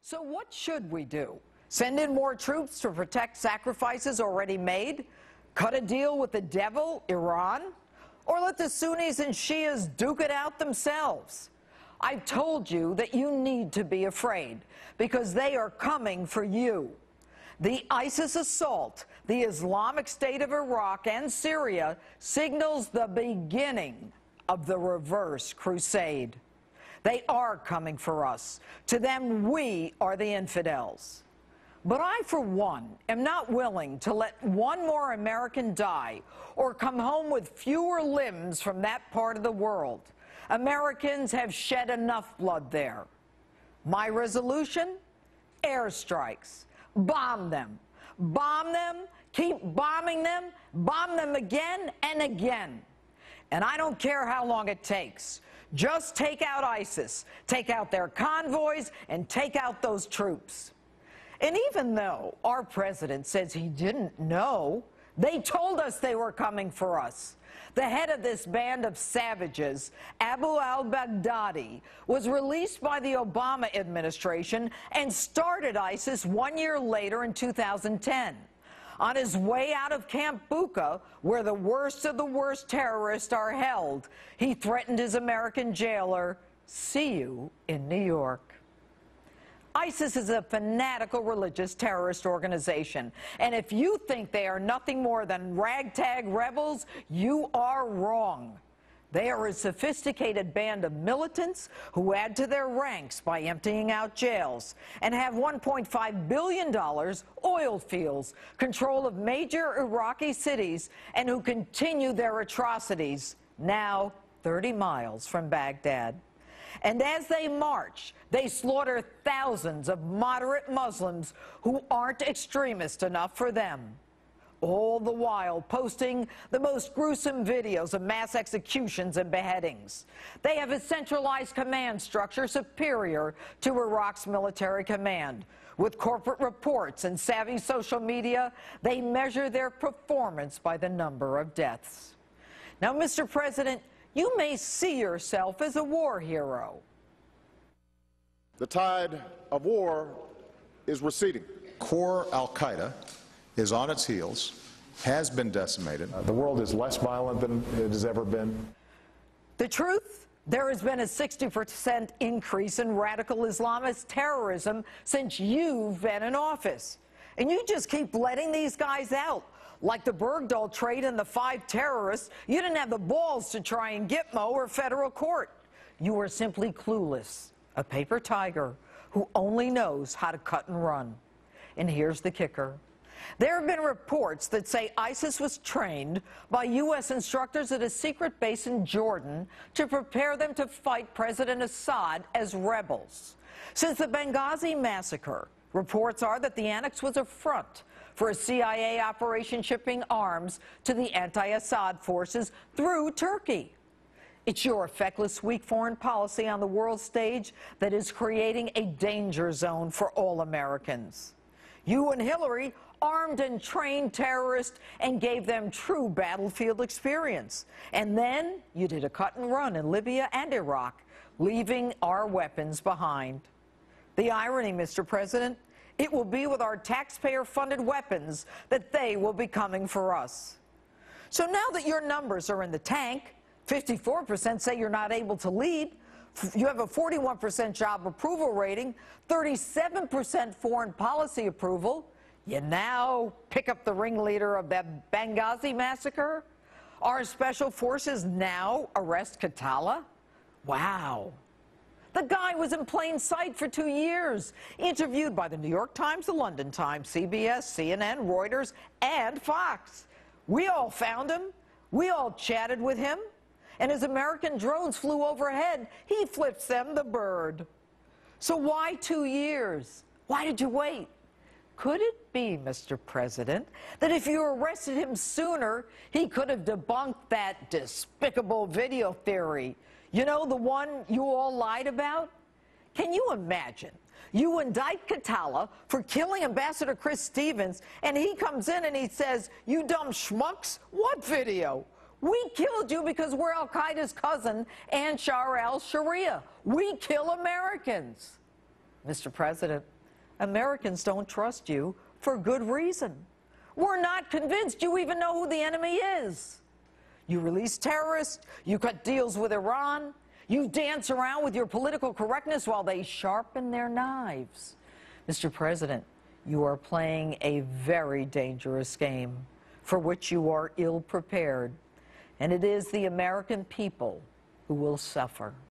So what should we do? Send in more troops to protect sacrifices already made? Cut a deal with the devil, Iran? Or let the Sunnis and Shias duke it out themselves? I've told you that you need to be afraid because they are coming for you. The ISIS assault, the Islamic State of Iraq and Syria signals the beginning of the reverse crusade. They are coming for us. To them, we are the infidels. But I, for one, am not willing to let one more American die or come home with fewer limbs from that part of the world. Americans have shed enough blood there. My resolution? Airstrikes. Bomb them. Bomb them, keep bombing them, bomb them again and again. And I don't care how long it takes. Just take out ISIS, take out their convoys, and take out those troops. And even though our president says he didn't know, they told us they were coming for us. The head of this band of savages, Abu al-Baghdadi, was released by the Obama administration and started ISIS 1 year later in 2010. On his way out of Camp Bucca, where the worst of the worst terrorists are held, he threatened his American jailer, "See you in New York." ISIS is a fanatical religious terrorist organization, and if you think they are nothing more than ragtag rebels, you are wrong. They are a sophisticated band of militants who add to their ranks by emptying out jails and have $1.5 billion, oil fields, control of major Iraqi cities, and who continue their atrocities now 30 miles from Baghdad. And as they march, they slaughter thousands of moderate Muslims who aren't extremist enough for them, all the while posting the most gruesome videos of mass executions and beheadings. They have a centralized command structure superior to Iraq's military command. With corporate reports and savvy social media, they measure their performance by the number of deaths. Now, Mr. President, you may see yourself as a war hero. The tide of war is receding. Core al-Qaeda is on its heels, has been decimated. The world is less violent than it has ever been. The truth? There has been a 60% increase in radical Islamist terrorism since you've been in office. And you just keep letting these guys out. Like the Bergdahl trade and the 5 terrorists, you didn't have the balls to try and Gitmo or federal court. You were simply clueless, a paper tiger who only knows how to cut and run. And here's the kicker. There have been reports that say ISIS was trained by U.S. instructors at a secret base in Jordan to prepare them to fight President Assad as rebels. Since the Benghazi massacre, reports are that the annex was a front for a CIA operation shipping arms to the anti-Assad forces through Turkey. It's your feckless, weak foreign policy on the world stage that is creating a danger zone for all Americans. You and Hillary armed and trained terrorists and gave them true battlefield experience. And then you did a cut and run in Libya and Iraq, leaving our weapons behind. The irony, Mr. President, it will be with our taxpayer-funded weapons that they will be coming for us. So now that your numbers are in the tank, 54% say you're not able to lead, you have a 41% job approval rating, 37% foreign policy approval, you now pick up the ringleader of that Benghazi massacre? Our special forces now arrest Katala? Wow. The guy was in plain sight for 2 years, interviewed by the New York Times, the London Times, CBS, CNN, Reuters, and Fox. We all found him. We all chatted with him. And as American drones flew overhead, he flips them the bird. So why 2 years? Why did you wait? Could it be, Mr. President, that if you arrested him sooner, he could have debunked that despicable video theory? You know, the one you all lied about? Can you imagine? You indict Katala for killing Ambassador Chris Stevens, and he comes in and he says, "You dumb schmucks, what video? We killed you because we're al-Qaeda's cousin, Ansar al-Sharia. We kill Americans." Mr. President, Americans don't trust you for good reason. We're not convinced you even know who the enemy is. You release terrorists, you cut deals with Iran, you dance around with your political correctness while they sharpen their knives. Mr. President, you are playing a very dangerous game for which you are ill prepared, and it is the American people who will suffer.